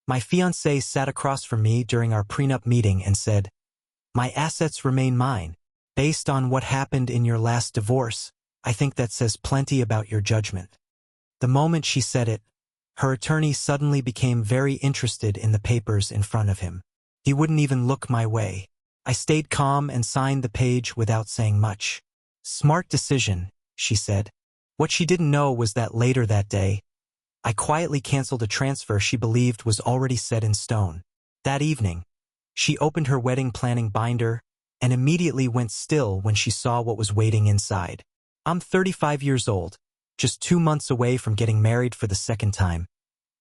My fiancée sat across from me during our prenup meeting and said, "My assets remain mine. Based on what happened in your last divorce, I think that says plenty about your judgment." The moment she said it, her attorney suddenly became very interested in the papers in front of him. He wouldn't even look my way. I stayed calm and signed the page without saying much. "Smart decision," she said. What she didn't know was that later that day, I quietly canceled a transfer she believed was already set in stone. That evening, she opened her wedding planning binder and immediately went still when she saw what was waiting inside. I'm 35 years old, just 2 months away from getting married for the second time,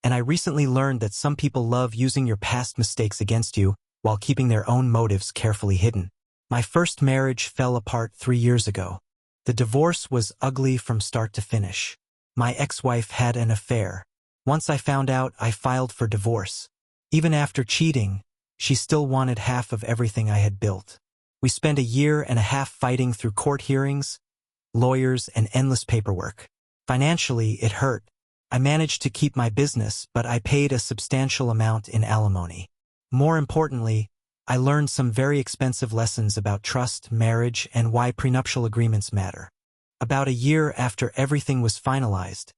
and I recently learned that some people love using your past mistakes against you while keeping their own motives carefully hidden. My first marriage fell apart 3 years ago. The divorce was ugly from start to finish. My ex-wife had an affair. Once I found out, I filed for divorce. Even after cheating, she still wanted half of everything I had built. We spent a year and a half fighting through court hearings, lawyers, and endless paperwork. Financially, it hurt. I managed to keep my business, but I paid a substantial amount in alimony. More importantly, I learned some very expensive lessons about trust, marriage, and why prenuptial agreements matter. About a year after everything was finalized,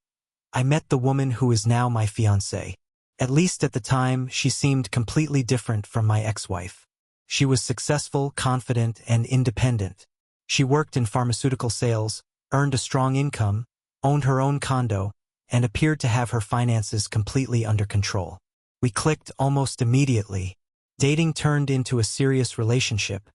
I met the woman who is now my fiancée. At least at the time, she seemed completely different from my ex-wife. She was successful, confident, and independent. She worked in pharmaceutical sales, earned a strong income, owned her own condo, and appeared to have her finances completely under control. We clicked almost immediately. Dating turned into a serious relationship,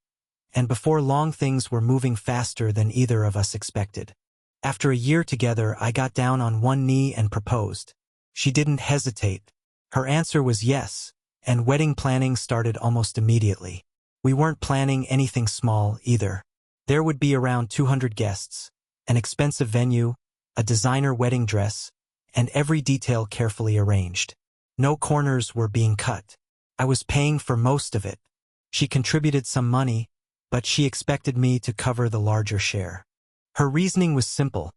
and before long things were moving faster than either of us expected. After a year together, I got down on one knee and proposed. She didn't hesitate. Her answer was yes, and wedding planning started almost immediately. We weren't planning anything small either. There would be around 200 guests, an expensive venue, a designer wedding dress, and every detail carefully arranged. No corners were being cut. I was paying for most of it. She contributed some money, but she expected me to cover the larger share. Her reasoning was simple.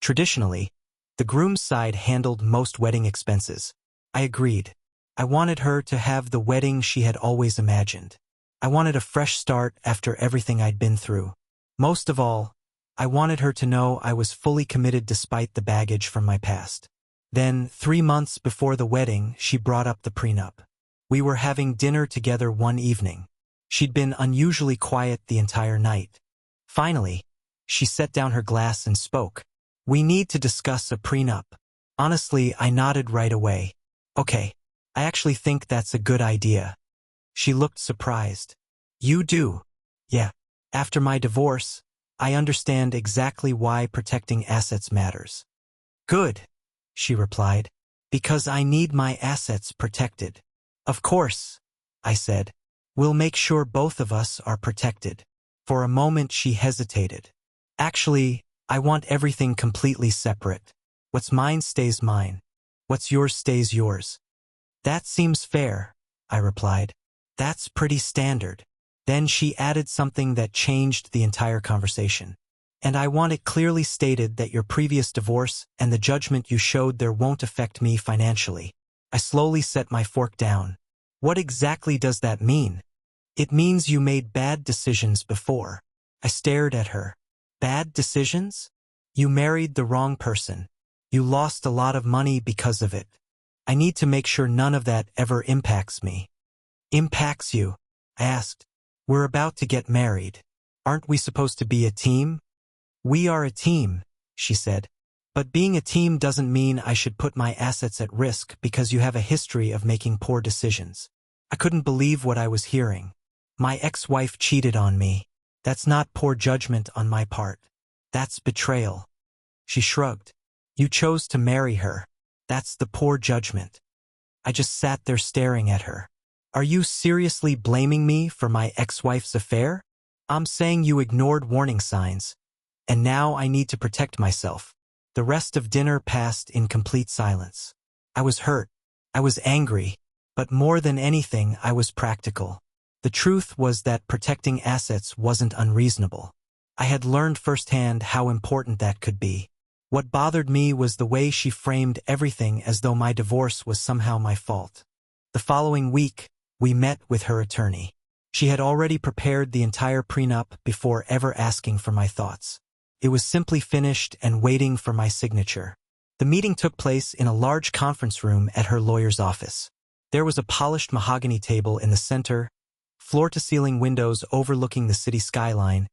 Traditionally, the groom's side handled most wedding expenses. I agreed. I wanted her to have the wedding she had always imagined. I wanted a fresh start after everything I'd been through. Most of all, I wanted her to know I was fully committed despite the baggage from my past. Then, 3 months before the wedding, she brought up the prenup. We were having dinner together one evening. She'd been unusually quiet the entire night. Finally, she set down her glass and spoke. "We need to discuss a prenup." Honestly, I nodded right away. "Okay, I actually think that's a good idea." She looked surprised. "You do?" "Yeah. After my divorce, I understand exactly why protecting assets matters." "Good," she replied. "Because I need my assets protected." "Of course," I said. "We'll make sure both of us are protected." For a moment she hesitated. "Actually, I want everything completely separate. What's mine stays mine. What's yours stays yours." "That seems fair," I replied. "That's pretty standard." Then she added something that changed the entire conversation. "And I want it clearly stated that your previous divorce and the judgment you showed there won't affect me financially." I slowly set my fork down. "What exactly does that mean?" "It means you made bad decisions before." I stared at her. "Bad decisions? You married the wrong person. You lost a lot of money because of it. I need to make sure none of that ever impacts me." "Impacts you?" I asked. "We're about to get married. Aren't we supposed to be a team?" "We are a team," she said. "But being a team doesn't mean I should put my assets at risk because you have a history of making poor decisions." I couldn't believe what I was hearing. My ex-wife cheated on me. That's not poor judgment on my part. That's betrayal. She shrugged. "You chose to marry her. That's the poor judgment." I just sat there staring at her. "Are you seriously blaming me for my ex-wife's affair?" "I'm saying you ignored warning signs, and now I need to protect myself." The rest of dinner passed in complete silence. I was hurt. I was angry. But more than anything, I was practical. The truth was that protecting assets wasn't unreasonable. I had learned firsthand how important that could be. What bothered me was the way she framed everything as though my divorce was somehow my fault. The following week, we met with her attorney. She had already prepared the entire prenup before ever asking for my thoughts. It was simply finished and waiting for my signature. The meeting took place in a large conference room at her lawyer's office. There was a polished mahogany table in the center, floor-to-ceiling windows overlooking the city skyline,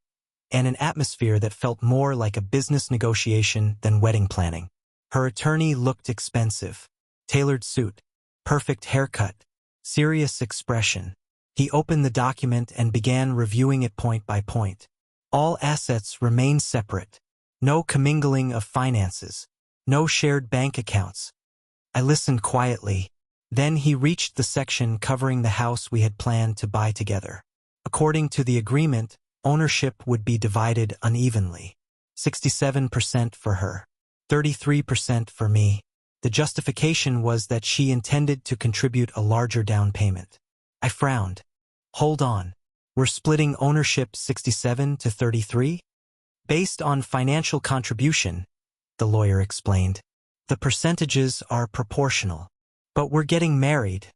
and an atmosphere that felt more like a business negotiation than wedding planning. Her attorney looked expensive. Tailored suit, perfect haircut, serious expression. He opened the document and began reviewing it point by point. All assets remain separate. No commingling of finances. No shared bank accounts. I listened quietly. Then he reached the section covering the house we had planned to buy together. According to the agreement, ownership would be divided unevenly. 67% for her. 33% for me. The justification was that she intended to contribute a larger down payment. I frowned. Hold on. We're splitting ownership 67 to 33? Based on financial contribution, the lawyer explained. The percentages are proportional. But we're getting married,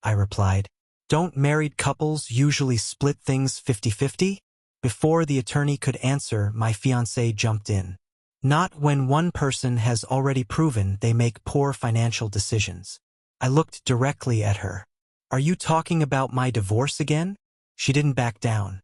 I replied. Don't married couples usually split things 50-50? Before the attorney could answer, my fiancée jumped in. Not when one person has already proven they make poor financial decisions. I looked directly at her. Are you talking about my divorce again? She didn't back down.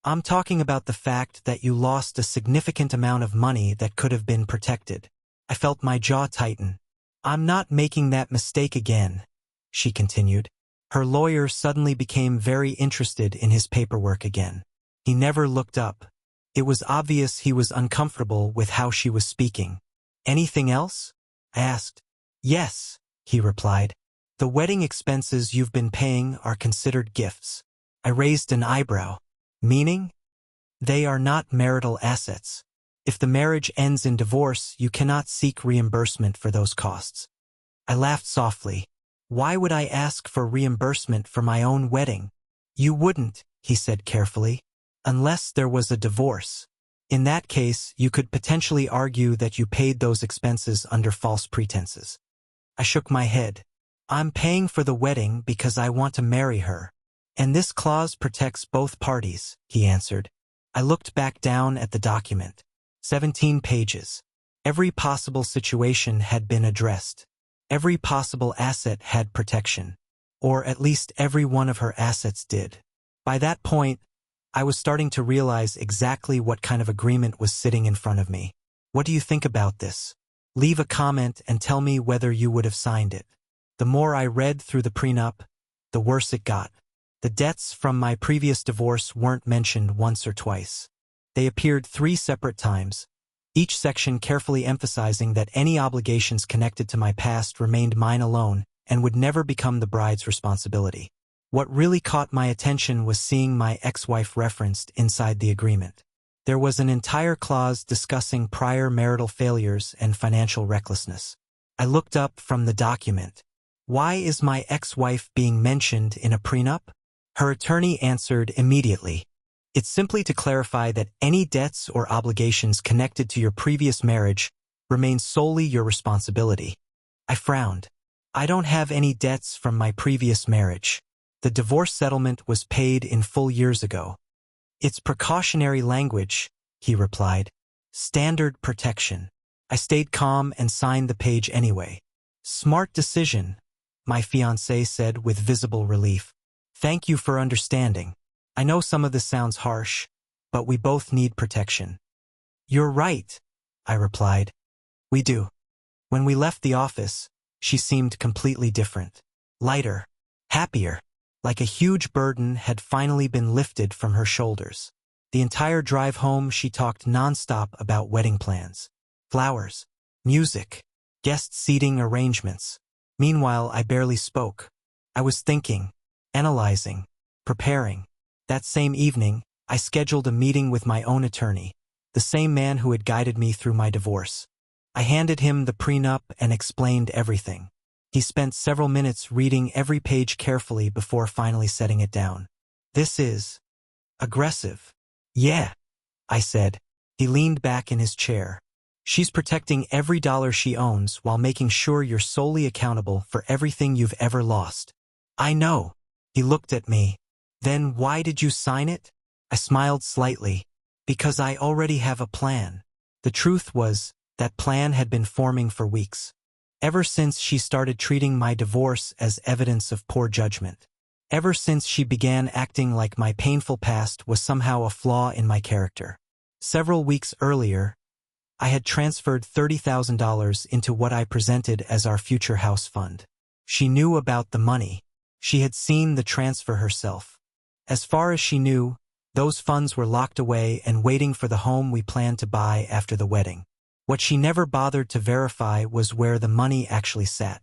I'm talking about the fact that you lost a significant amount of money that could have been protected. I felt my jaw tighten. I'm not making that mistake again, she continued. Her lawyer suddenly became very interested in his paperwork again. He never looked up. It was obvious he was uncomfortable with how she was speaking. Anything else? I asked. Yes, he replied. The wedding expenses you've been paying are considered gifts. I raised an eyebrow. Meaning? They are not marital assets. If the marriage ends in divorce, you cannot seek reimbursement for those costs. I laughed softly. Why would I ask for reimbursement for my own wedding? You wouldn't, he said carefully, unless there was a divorce. In that case, you could potentially argue that you paid those expenses under false pretenses. I shook my head. I'm paying for the wedding because I want to marry her. And this clause protects both parties, he answered. I looked back down at the document. 17 pages. Every possible situation had been addressed. Every possible asset had protection. Or at least every one of her assets did. By that point, I was starting to realize exactly what kind of agreement was sitting in front of me. What do you think about this? Leave a comment and tell me whether you would have signed it. The more I read through the prenup, the worse it got. The debts from my previous divorce weren't mentioned once or twice. They appeared 3 separate times, each section carefully emphasizing that any obligations connected to my past remained mine alone and would never become the bride's responsibility. What really caught my attention was seeing my ex-wife referenced inside the agreement. There was an entire clause discussing prior marital failures and financial recklessness. I looked up from the document. Why is my ex-wife being mentioned in a prenup? Her attorney answered immediately. It's simply to clarify that any debts or obligations connected to your previous marriage remain solely your responsibility. I frowned. I don't have any debts from my previous marriage. The divorce settlement was paid in full years ago. It's precautionary language, he replied. Standard protection. I stayed calm and signed the page anyway. Smart decision, my fiancé said with visible relief. Thank you for understanding. I know some of this sounds harsh, but we both need protection. You're right, I replied. We do. When we left the office, she seemed completely different. Lighter, happier, like a huge burden had finally been lifted from her shoulders. The entire drive home she talked nonstop about wedding plans, flowers, music, guest seating arrangements. Meanwhile, I barely spoke. I was thinking, analyzing, preparing. That same evening, I scheduled a meeting with my own attorney, the same man who had guided me through my divorce. I handed him the prenup and explained everything. He spent several minutes reading every page carefully before finally setting it down. This is aggressive. Yeah, I said. He leaned back in his chair. She's protecting every dollar she owns while making sure you're solely accountable for everything you've ever lost. I know. He looked at me. Then why did you sign it? I smiled slightly. Because I already have a plan. The truth was, that plan had been forming for weeks. Ever since she started treating my divorce as evidence of poor judgment. Ever since she began acting like my painful past was somehow a flaw in my character. Several weeks earlier, I had transferred $30,000 into what I presented as our future house fund. She knew about the money. She had seen the transfer herself. As far as she knew, those funds were locked away and waiting for the home we planned to buy after the wedding. What she never bothered to verify was where the money actually sat.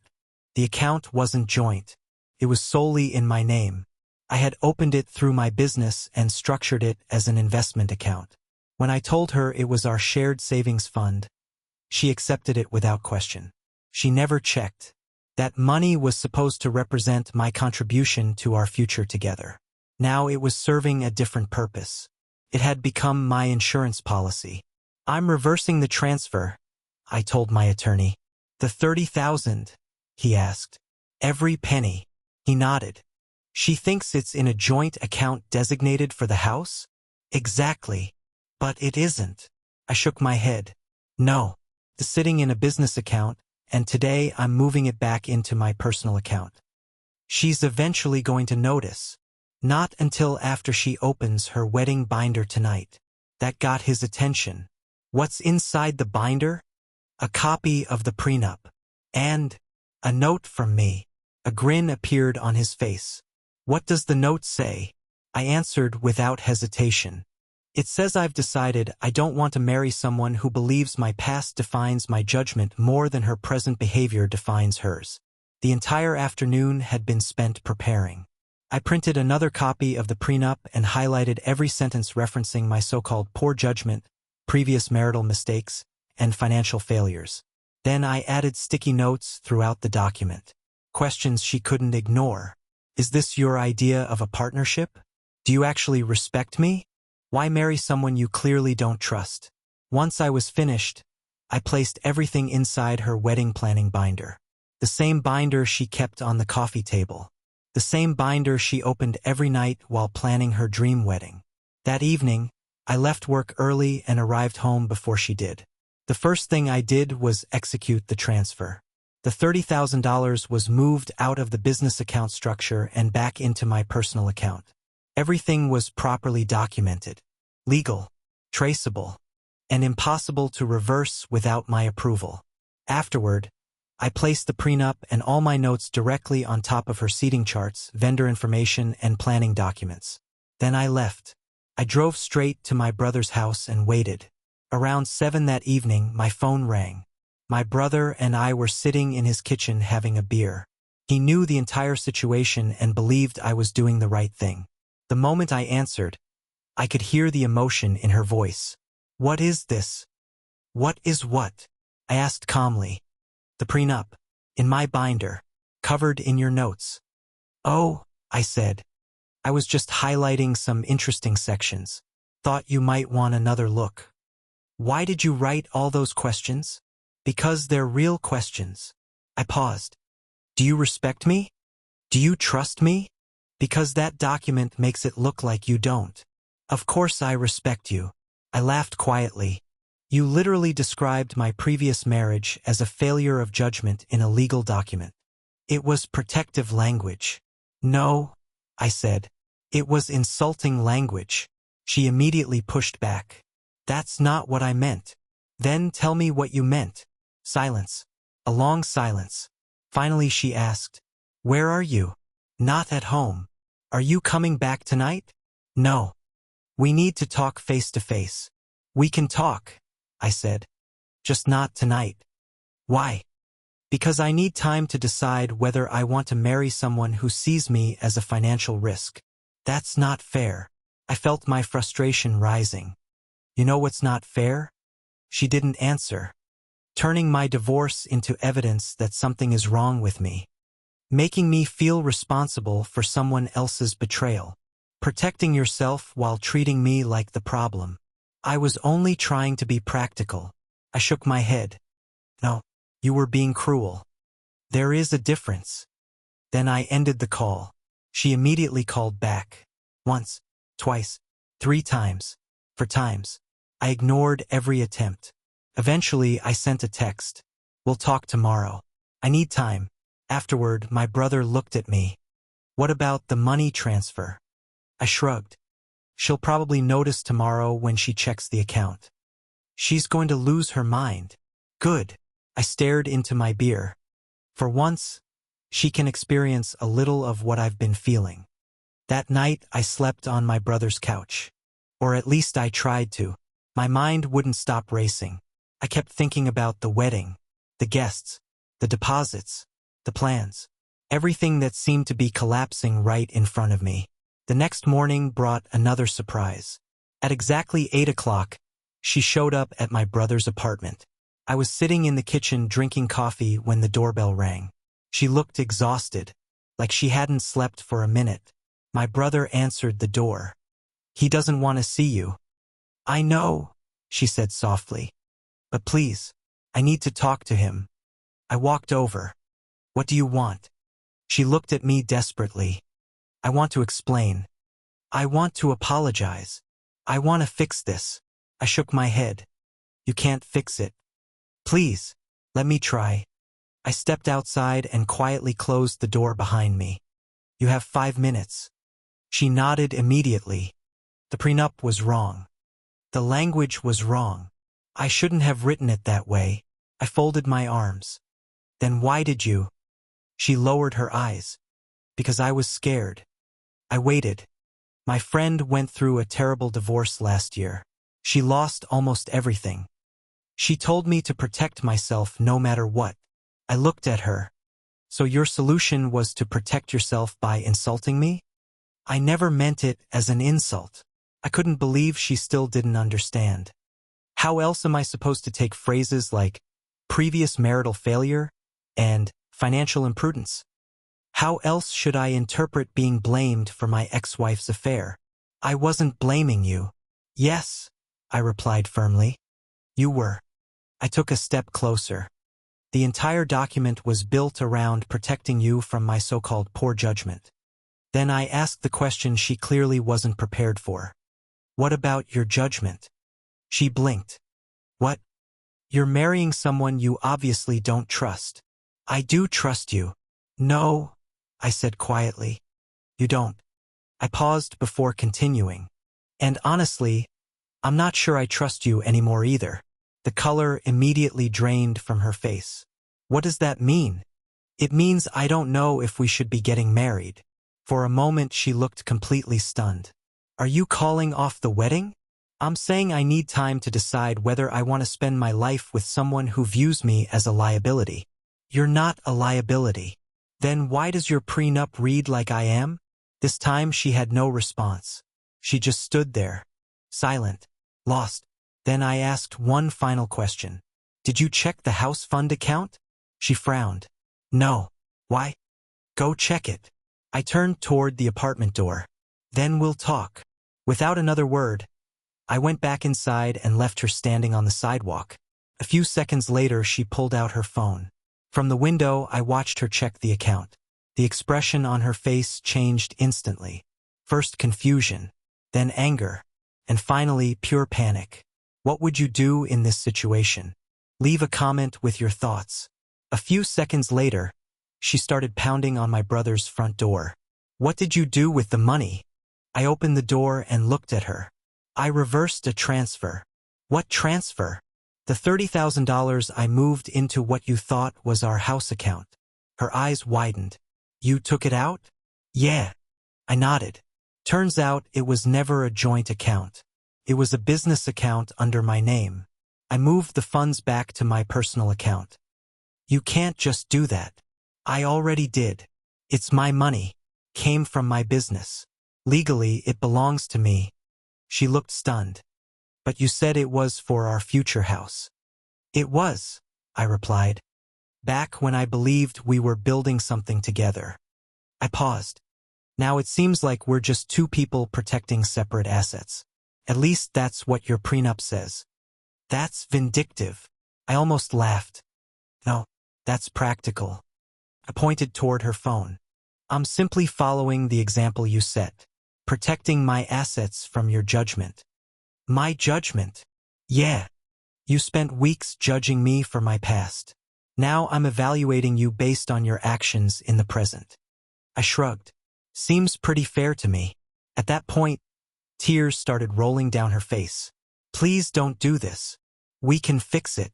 The account wasn't joint. It was solely in my name. I had opened it through my business and structured it as an investment account. When I told her it was our shared savings fund, she accepted it without question. She never checked. That money was supposed to represent my contribution to our future together. Now it was serving a different purpose. It had become my insurance policy. I'm reversing the transfer, I told my attorney. The $30,000, he asked. Every penny. He nodded. She thinks it's in a joint account designated for the house? Exactly. But it isn't. I shook my head. No. It's sitting in a business account, and today I'm moving it back into my personal account. She's eventually going to notice. Not until after she opens her wedding binder tonight. That got his attention. What's inside the binder? A copy of the prenup. And a note from me. A grin appeared on his face. What does the note say? I answered without hesitation. It says I've decided I don't want to marry someone who believes my past defines my judgment more than her present behavior defines hers. The entire afternoon had been spent preparing. I printed another copy of the prenup and highlighted every sentence referencing my so-called poor judgment, previous marital mistakes, and financial failures. Then I added sticky notes throughout the document. Questions she couldn't ignore. Is this your idea of a partnership? Do you actually respect me? Why marry someone you clearly don't trust? Once I was finished, I placed everything inside her wedding planning binder. The same binder she kept on the coffee table. The same binder she opened every night while planning her dream wedding. That evening, I left work early and arrived home before she did. The first thing I did was execute the transfer. The $30,000 was moved out of the business account structure and back into my personal account. Everything was properly documented, legal, traceable, and impossible to reverse without my approval. Afterward, I placed the prenup and all my notes directly on top of her seating charts, vendor information, and planning documents. Then I left. I drove straight to my brother's house and waited. Around 7 that evening, my phone rang. My brother and I were sitting in his kitchen having a beer. He knew the entire situation and believed I was doing the right thing. The moment I answered, I could hear the emotion in her voice. What is this? What is what? I asked calmly. The prenup. In my binder. Covered in your notes. Oh, I said. I was just highlighting some interesting sections. Thought you might want another look. Why did you write all those questions? Because they're real questions. I paused. Do you respect me? Do you trust me? Because that document makes it look like you don't. Of course I respect you. I laughed quietly. You literally described my previous marriage as a failure of judgment in a legal document. It was protective language. No, I said. It was insulting language. She immediately pushed back. That's not what I meant. Then tell me what you meant. Silence. A long silence. Finally she asked, Where are you? Not at home. Are you coming back tonight? No. We need to talk face to face. We can talk, I said. Just not tonight. Why? Because I need time to decide whether I want to marry someone who sees me as a financial risk. That's not fair. I felt my frustration rising. You know what's not fair? She didn't answer. Turning my divorce into evidence that something is wrong with me. Making me feel responsible for someone else's betrayal. Protecting yourself while treating me like the problem. I was only trying to be practical. I shook my head. No, you were being cruel. There is a difference. Then I ended the call. She immediately called back. Once, twice, 3 times. 4 times. I ignored every attempt. Eventually, I sent a text. We'll talk tomorrow. I need time. Afterward, my brother looked at me. What about the money transfer? I shrugged. She'll probably notice tomorrow when she checks the account. She's going to lose her mind. Good. I stared into my beer. For once, she can experience a little of what I've been feeling. That night, I slept on my brother's couch. Or at least I tried to. My mind wouldn't stop racing. I kept thinking about the wedding, the guests, the deposits, the plans. Everything that seemed to be collapsing right in front of me. The next morning brought another surprise. At exactly 8 o'clock, she showed up at my brother's apartment. I was sitting in the kitchen drinking coffee when the doorbell rang. She looked exhausted, like she hadn't slept for a minute. My brother answered the door. He doesn't want to see you. I know, she said softly. But please, I need to talk to him. I walked over. What do you want? She looked at me desperately. I want to explain. I want to apologize. I want to fix this. I shook my head. You can't fix it. Please, let me try. I stepped outside and quietly closed the door behind me. You have 5 minutes. She nodded immediately. The prenup was wrong. The language was wrong. I shouldn't have written it that way. I folded my arms. Then why did you? She lowered her eyes. Because I was scared. I waited. My friend went through a terrible divorce last year. She lost almost everything. She told me to protect myself no matter what. I looked at her. So your solution was to protect yourself by insulting me? I never meant it as an insult. I couldn't believe she still didn't understand. How else am I supposed to take phrases like previous marital failure and financial imprudence? How else should I interpret being blamed for my ex-wife's affair? I wasn't blaming you. Yes, I replied firmly. You were. I took a step closer. The entire document was built around protecting you from my so-called poor judgment. Then I asked the question she clearly wasn't prepared for. What about your judgment? She blinked. What? You're marrying someone you obviously don't trust. I do trust you. No, I said quietly. You don't. I paused before continuing. And honestly, I'm not sure I trust you anymore either. The color immediately drained from her face. What does that mean? It means I don't know if we should be getting married. For a moment she looked completely stunned. Are you calling off the wedding? I'm saying I need time to decide whether I want to spend my life with someone who views me as a liability. You're not a liability. Then why does your prenup read like I am? This time she had no response. She just stood there, silent, lost. Then I asked one final question. Did you check the house fund account? She frowned. No. Why? Go check it. I turned toward the apartment door. Then we'll talk. Without another word, I went back inside and left her standing on the sidewalk. A few seconds later, she pulled out her phone. From the window, I watched her check the account. The expression on her face changed instantly. First confusion, then anger, and finally pure panic. What would you do in this situation? Leave a comment with your thoughts. A few seconds later, she started pounding on my brother's front door. What did you do with the money? I opened the door and looked at her. I reversed a transfer. What transfer? The $30,000 I moved into what you thought was our house account. Her eyes widened. You took it out? Yeah. I nodded. Turns out it was never a joint account. It was a business account under my name. I moved the funds back to my personal account. You can't just do that. I already did. It's my money. Came from my business. Legally, it belongs to me. She looked stunned. But you said it was for our future house. It was, I replied. Back when I believed we were building something together. I paused. Now it seems like we're just two people protecting separate assets. At least that's what your prenup says. That's vindictive. I almost laughed. No, that's practical. I pointed toward her phone. I'm simply following the example you set, protecting my assets from your judgment. My judgment? Yeah. You spent weeks judging me for my past. Now I'm evaluating you based on your actions in the present. I shrugged. Seems pretty fair to me. At that point, tears started rolling down her face. Please don't do this. We can fix it.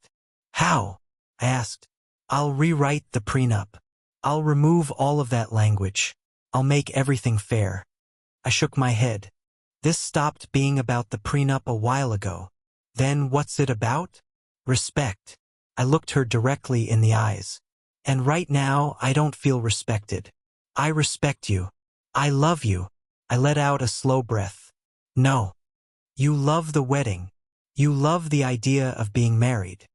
How? I asked. I'll rewrite the prenup. I'll remove all of that language. I'll make everything fair. I shook my head. This stopped being about the prenup a while ago. Then what's it about? Respect. I looked her directly in the eyes. And right now, I don't feel respected. I respect you. I love you. I let out a slow breath. No. You love the wedding. You love the idea of being married.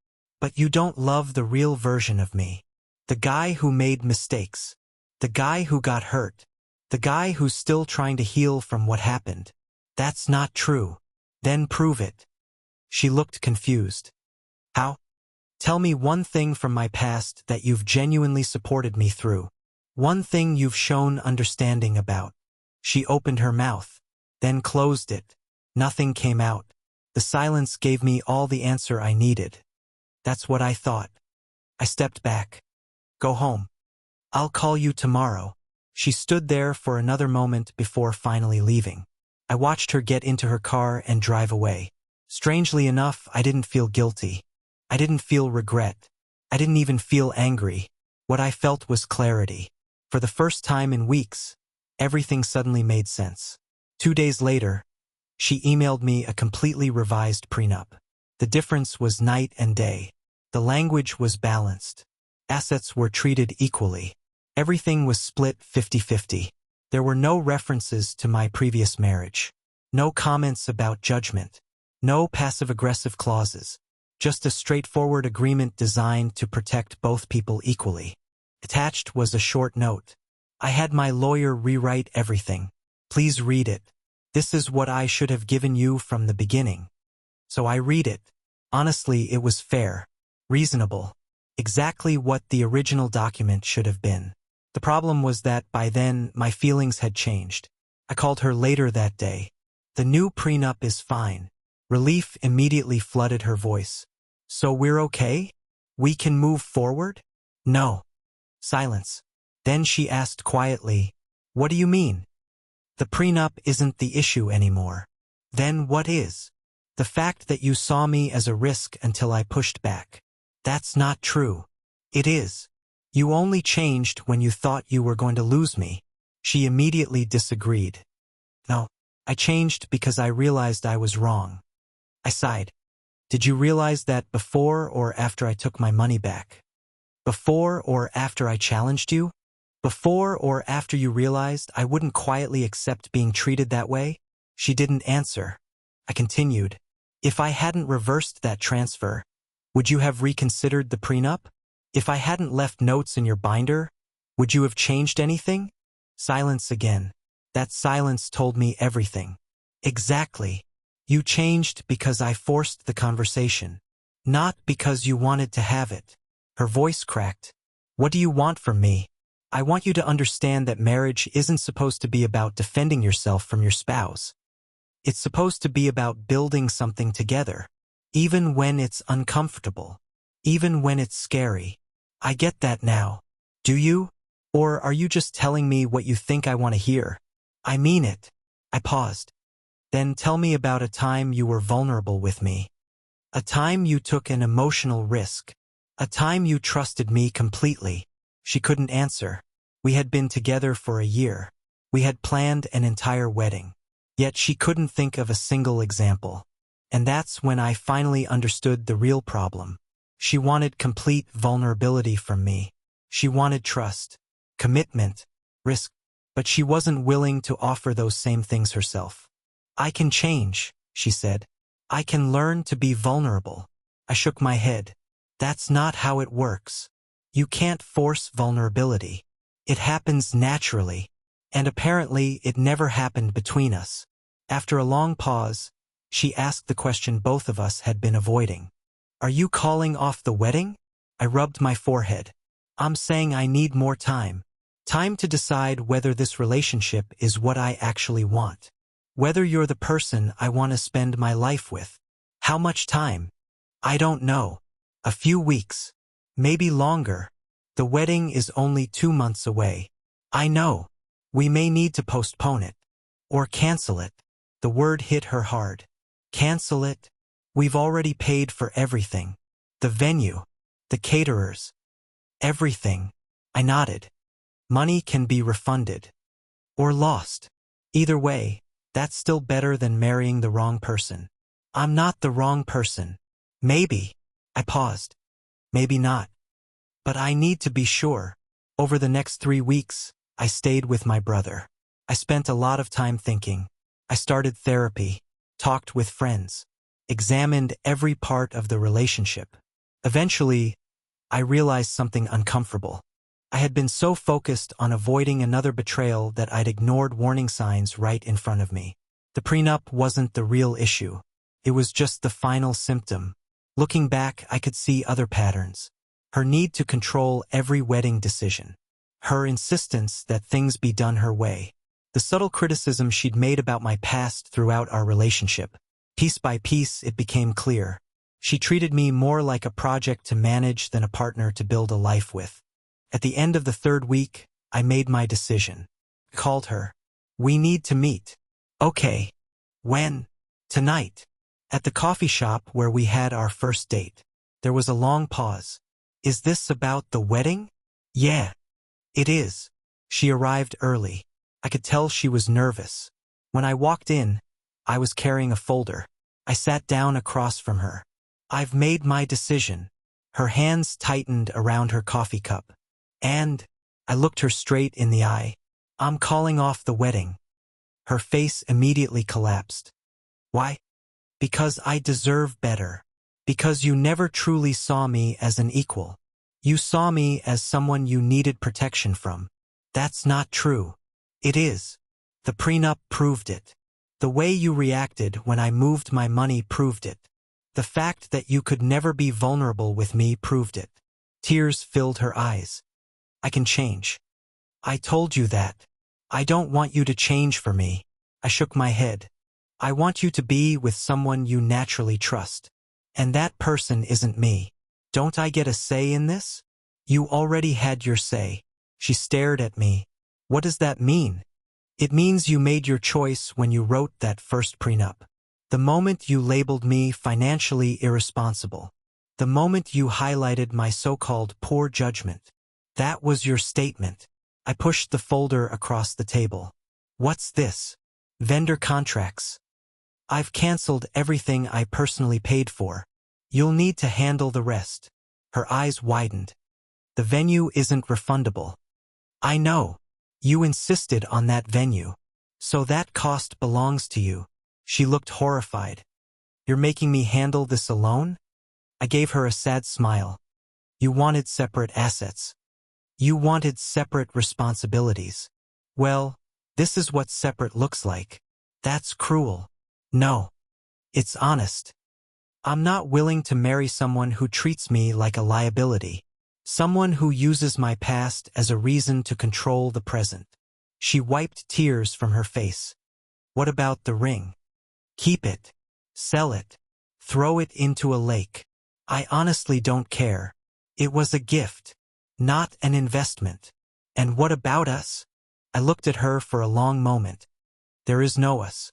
But you don't love the real version of me. The guy who made mistakes. The guy who got hurt. The guy who's still trying to heal from what happened. That's not true. Then prove it. She looked confused. How? Tell me one thing from my past that you've genuinely supported me through. One thing you've shown understanding about. She opened her mouth, then closed it. Nothing came out. The silence gave me all the answer I needed. That's what I thought. I stepped back. Go home. I'll call you tomorrow. She stood there for another moment before finally leaving. I watched her get into her car and drive away. Strangely enough, I didn't feel guilty. I didn't feel regret. I didn't even feel angry. What I felt was clarity. For the first time in weeks, everything suddenly made sense. 2 days later, she emailed me a completely revised prenup. The difference was night and day. The language was balanced. Assets were treated equally. Everything was split 50-50. There were no references to my previous marriage. No comments about judgment. No passive-aggressive clauses. Just a straightforward agreement designed to protect both people equally. Attached was a short note. I had my lawyer rewrite everything. Please read it. This is what I should have given you from the beginning. So I read it. Honestly, it was fair. Reasonable. Exactly what the original document should have been. The problem was that by then, my feelings had changed. I called her later that day. The new prenup is fine. Relief immediately flooded her voice. So we're okay? We can move forward? No. Silence. Then she asked quietly, what do you mean? The prenup isn't the issue anymore. Then what is? The fact that you saw me as a risk until I pushed back. That's not true. It is. You only changed when you thought you were going to lose me. She immediately disagreed. No, I changed because I realized I was wrong. I sighed. Did you realize that before or after I took my money back? Before or after I challenged you? Before or after you realized I wouldn't quietly accept being treated that way? She didn't answer. I continued. If I hadn't reversed that transfer, would you have reconsidered the prenup? If I hadn't left notes in your binder, would you have changed anything? Silence again. That silence told me everything. Exactly. You changed because I forced the conversation. Not because you wanted to have it. Her voice cracked. What do you want from me? I want you to understand that marriage isn't supposed to be about defending yourself from your spouse. It's supposed to be about building something together. Even when it's uncomfortable. Even when it's scary. I get that now. Do you? Or are you just telling me what you think I want to hear? I mean it. I paused. Then tell me about a time you were vulnerable with me. A time you took an emotional risk. A time you trusted me completely. She couldn't answer. We had been together for a year. We had planned an entire wedding. Yet she couldn't think of a single example. And that's when I finally understood the real problem. She wanted complete vulnerability from me. She wanted trust, commitment, risk, but she wasn't willing to offer those same things herself. I can change, she said. I can learn to be vulnerable. I shook my head. That's not how it works. You can't force vulnerability. It happens naturally. And apparently it never happened between us. After a long pause, she asked the question both of us had been avoiding. Are you calling off the wedding? I rubbed my forehead. I'm saying I need more time. Time to decide whether this relationship is what I actually want. Whether you're the person I want to spend my life with. How much time? I don't know. A few weeks. Maybe longer. The wedding is only 2 months away. I know. We may need to postpone it. Or cancel it. The word hit her hard. Cancel it? We've already paid for everything. The venue. The caterers. Everything. I nodded. Money can be refunded. Or lost. Either way, that's still better than marrying the wrong person. I'm not the wrong person. Maybe. I paused. Maybe not. But I need to be sure. Over the next 3 weeks, I stayed with my brother. I spent a lot of time thinking. I started therapy, talked with friends, examined every part of the relationship. Eventually, I realized something uncomfortable. I had been so focused on avoiding another betrayal that I'd ignored warning signs right in front of me. The prenup wasn't the real issue. It was just the final symptom. Looking back, I could see other patterns. Her need to control every wedding decision. Her insistence that things be done her way. The subtle criticism she'd made about my past throughout our relationship. Piece by piece, it became clear. She treated me more like a project to manage than a partner to build a life with. At the end of the 3rd week, I made my decision. I called her. We need to meet. Okay. When? Tonight. At the coffee shop where we had our first date. There was a long pause. Is this about the wedding? Yeah. It is. She arrived early. I could tell she was nervous. When I walked in, I was carrying a folder. I sat down across from her. I've made my decision. Her hands tightened around her coffee cup. And I looked her straight in the eye. I'm calling off the wedding. Her face immediately collapsed. Why? Because I deserve better. Because you never truly saw me as an equal. You saw me as someone you needed protection from. That's not true. It is. The prenup proved it. The way you reacted when I moved my money proved it. The fact that you could never be vulnerable with me proved it. Tears filled her eyes. I can change. I told you that. I don't want you to change for me. I shook my head. I want you to be with someone you naturally trust. And that person isn't me. Don't I get a say in this? You already had your say. She stared at me. What does that mean? It means you made your choice when you wrote that first prenup. The moment you labeled me financially irresponsible. The moment you highlighted my so-called poor judgment. That was your statement. I pushed the folder across the table. What's this? Vendor contracts. I've canceled everything I personally paid for. You'll need to handle the rest. Her eyes widened. The venue isn't refundable. I know. You insisted on that venue. So that cost belongs to you. She looked horrified. You're making me handle this alone? I gave her a sad smile. You wanted separate assets. You wanted separate responsibilities. Well, this is what separate looks like. That's cruel. No. It's honest. I'm not willing to marry someone who treats me like a liability. Someone who uses my past as a reason to control the present. She wiped tears from her face. What about the ring? Keep it. Sell it. Throw it into a lake. I honestly don't care. It was a gift. Not an investment. And what about us? I looked at her for a long moment. There is no us.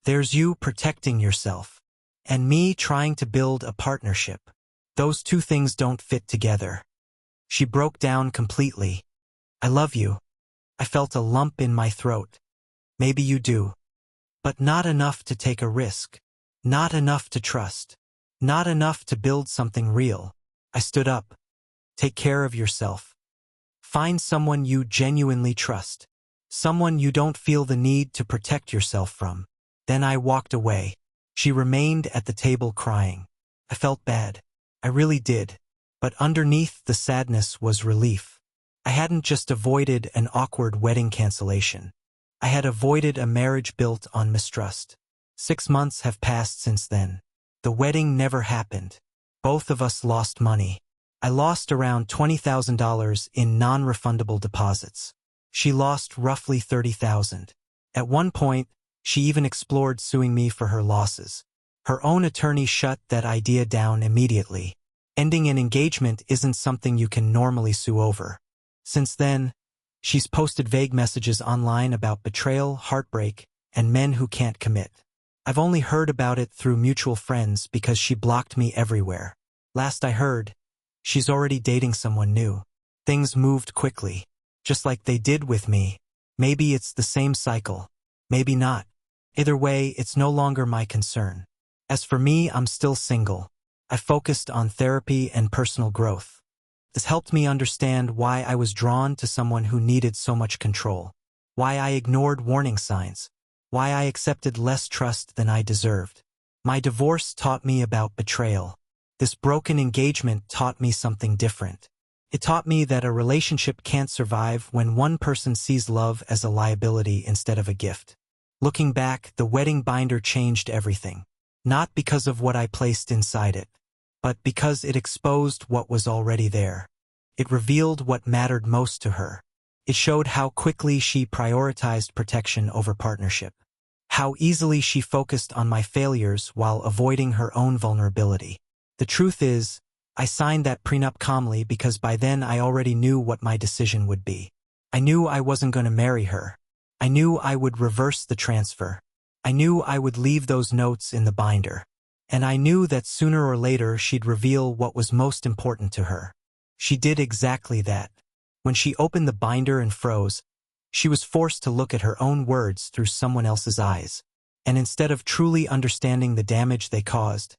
There's you protecting yourself. And me trying to build a partnership. Those two things don't fit together. She broke down completely. I love you. I felt a lump in my throat. Maybe you do. But not enough to take a risk. Not enough to trust. Not enough to build something real. I stood up. Take care of yourself. Find someone you genuinely trust. Someone you don't feel the need to protect yourself from. Then I walked away. She remained at the table crying. I felt bad. I really did. But underneath the sadness was relief. I hadn't just avoided an awkward wedding cancellation. I had avoided a marriage built on mistrust. 6 months have passed since then. The wedding never happened. Both of us lost money. I lost around $20,000 in non-refundable deposits. She lost roughly $30,000. At one point, she even explored suing me for her losses. Her own attorney shut that idea down immediately. Ending an engagement isn't something you can normally sue over. Since then, she's posted vague messages online about betrayal, heartbreak, and men who can't commit. I've only heard about it through mutual friends because she blocked me everywhere. Last I heard, she's already dating someone new. Things moved quickly, just like they did with me. Maybe it's the same cycle, maybe not. Either way, it's no longer my concern. As for me, I'm still single. I focused on therapy and personal growth. This helped me understand why I was drawn to someone who needed so much control, why I ignored warning signs, why I accepted less trust than I deserved. My divorce taught me about betrayal. This broken engagement taught me something different. It taught me that a relationship can't survive when one person sees love as a liability instead of a gift. Looking back, the wedding binder changed everything. Not because of what I placed inside it, but because it exposed what was already there. It revealed what mattered most to her. It showed how quickly she prioritized protection over partnership. How easily she focused on my failures while avoiding her own vulnerability. The truth is, I signed that prenup calmly because by then I already knew what my decision would be. I knew I wasn't going to marry her. I knew I would reverse the transfer. I knew I would leave those notes in the binder. And I knew that sooner or later she'd reveal what was most important to her. She did exactly that. When she opened the binder and froze, she was forced to look at her own words through someone else's eyes. And instead of truly understanding the damage they caused,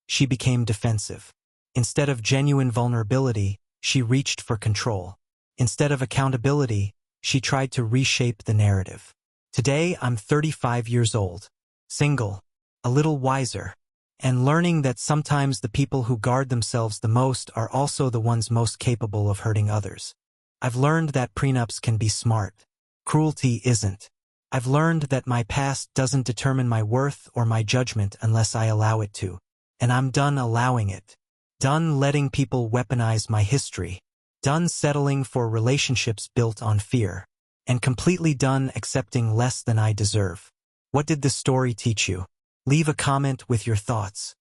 she became defensive. Instead of genuine vulnerability, she reached for control. Instead of accountability, she tried to reshape the narrative. Today, I'm 35 years old, single, a little wiser, and learning that sometimes the people who guard themselves the most are also the ones most capable of hurting others. I've learned that prenups can be smart. Cruelty isn't. I've learned that my past doesn't determine my worth or my judgment unless I allow it to. And I'm done allowing it. Done letting people weaponize my history. Done settling for relationships built on fear. And completely done accepting less than I deserve. What did this story teach you? Leave a comment with your thoughts.